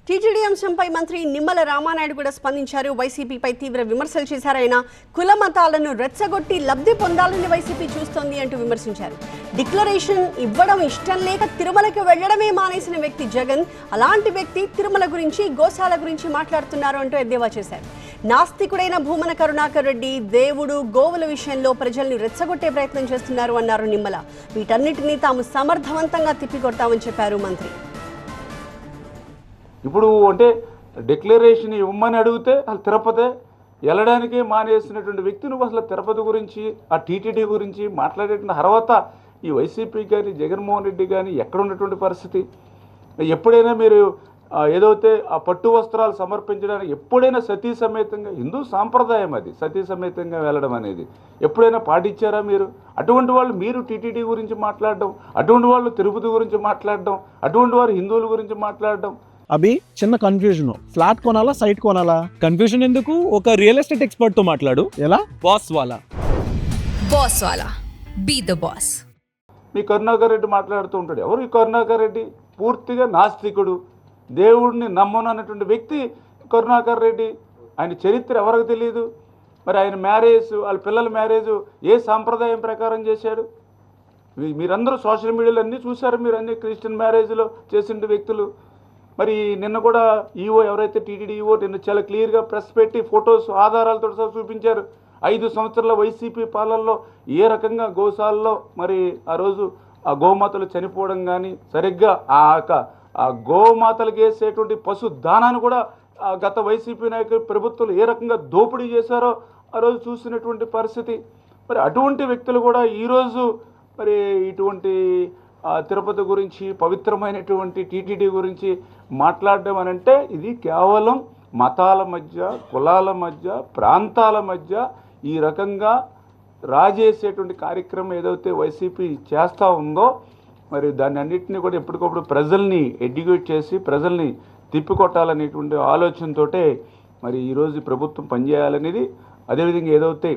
TTD అంశంపై మంత్రి నిమ్మల రామానాయుడు కూడా స్పందించారు. వైసీపీపై తీవ్ర విమర్శలు చేశారు. ఆయన కుల మతాలను రెచ్చగొట్టి లబ్ధి పొందాలని వైసీపీ చూస్తోంది అంటూ విమర్శించారు. డిక్లరేషన్ ఇవ్వడం ఇష్టం లేక తిరుమలకి వెళ్లడమే మానేసిన వ్యక్తి జగన్. అలాంటి వ్యక్తి తిరుమల గురించి, గోశాల గురించి మాట్లాడుతున్నారు అంటూ ఎద్దేవా చేశారు. నాస్తికుడైన భూమన కరుణాకర్ రెడ్డి దేవుడు, గోవుల విషయంలో ప్రజల్ని రెచ్చగొట్టే ప్రయత్నం చేస్తున్నారు అన్నారు నిమ్మల. వీటన్నిటినీ తాము సమర్థవంతంగా తిప్పికొడతామని చెప్పారు మంత్రి. ఇప్పుడు అంటే డిక్లరేషన్ ఇవ్వమని అడిగితే అసలు తిరుపతి వెళ్ళడానికి మానేసినటువంటి వ్యక్తి నువ్వు అసలు తిరుపతి గురించి, ఆ టీటీడీ గురించి మాట్లాడేటువంటి అర్హత ఈ వైసీపీ కానీ జగన్మోహన్ రెడ్డి కానీ ఎక్కడ ఉన్నటువంటి పరిస్థితి? ఎప్పుడైనా మీరు ఏదైతే ఆ పట్టు వస్త్రాలు సమర్పించడానికి ఎప్పుడైనా సతీ సమేతంగా, హిందూ సాంప్రదాయం అది సతీ సమేతంగా వెళ్ళడం అనేది ఎప్పుడైనా పాటించారా మీరు? అటువంటి వాళ్ళు మీరు టీటీడీ గురించి మాట్లాడడం, అటువంటి వాళ్ళు తిరుపతి గురించి మాట్లాడడం, అటువంటి వారు హిందువుల గురించి మాట్లాడడం. అభి చిన్న కన్ఫ్యూజన్, ఫ్లాట్ కొనాలా సైట్ కొనాలా? కన్ఫ్యూజన్ ఎందుకు, ఒక రియల్ ఎస్టేట్ ఎక్స్పర్ట్ తో మాట్లాడు. ఎలా? బాస్ వాలా బీ ద బాస్. మీ కరుణాకర్ రెడ్డి మాట్లాడుతూ ఉంటాడు. ఎవరు ఈ కరుణాకర్ రెడ్డి? పూర్తిగా నాస్తికుడు, దేవుడిని నమ్మను అన్నటువంటి వ్యక్తి కరుణాకర్ రెడ్డి. ఆయన చరిత్ర ఎవరికి తెలియదు. మరి ఆయన మ్యారేజ్, వాళ్ళ పిల్లల మ్యారేజ్ ఏ సాంప్రదాయం ప్రకారం చేశాడు? మీరందరూ సోషల్ మీడియాలో అన్నీ చూశారు. మీరు అన్ని క్రిస్టియన్ మ్యారేజ్లో చేసిన వ్యక్తులు. మరి నిన్న కూడా ఈఓ ఎవరైతే టీటీడీ ఈఓ నిన్న చాలా క్లియర్గా ప్రెస్ పెట్టి ఫొటోస్ ఆధారాలతో సహా చూపించారు. 5 సంవత్సరాల వైసీపీ పాలనలో ఏ రకంగా గోశాలలో మరి ఆ రోజు ఆ గోమాతలు చనిపోవడం కానీ, సరిగ్గా ఆ గోమాతలకు వేసేటువంటి పశు దానాన్ని కూడా గత వైసీపీ నాయకులు ప్రభుత్వాలు ఏ రకంగా దోపిడీ చేశారో ఆ రోజు చూసినటువంటి పరిస్థితి. మరి అటువంటి వ్యక్తులు కూడా ఈరోజు మరి ఇటువంటి తిరుపతి గురించి, పవిత్రమైనటువంటి టీటీడీ గురించి మాట్లాడడం అని అంటే ఇది కేవలం మతాల మధ్య, కులాల మధ్య, ప్రాంతాల మధ్య ఈ రకంగా రాజేసేటువంటి కార్యక్రమం ఏదైతే వైసీపీ చేస్తూ ఉందో మరి దాన్ని అన్నింటినీ కూడా ఎప్పటికప్పుడు ప్రజల్ని ఎడ్యుకేట్ చేసి ప్రజల్ని తిప్పికొట్టాలనేటువంటి ఆలోచనతోటే మరి ఈరోజు ప్రభుత్వం పనిచేయాలనేది. అదేవిధంగా ఏదైతే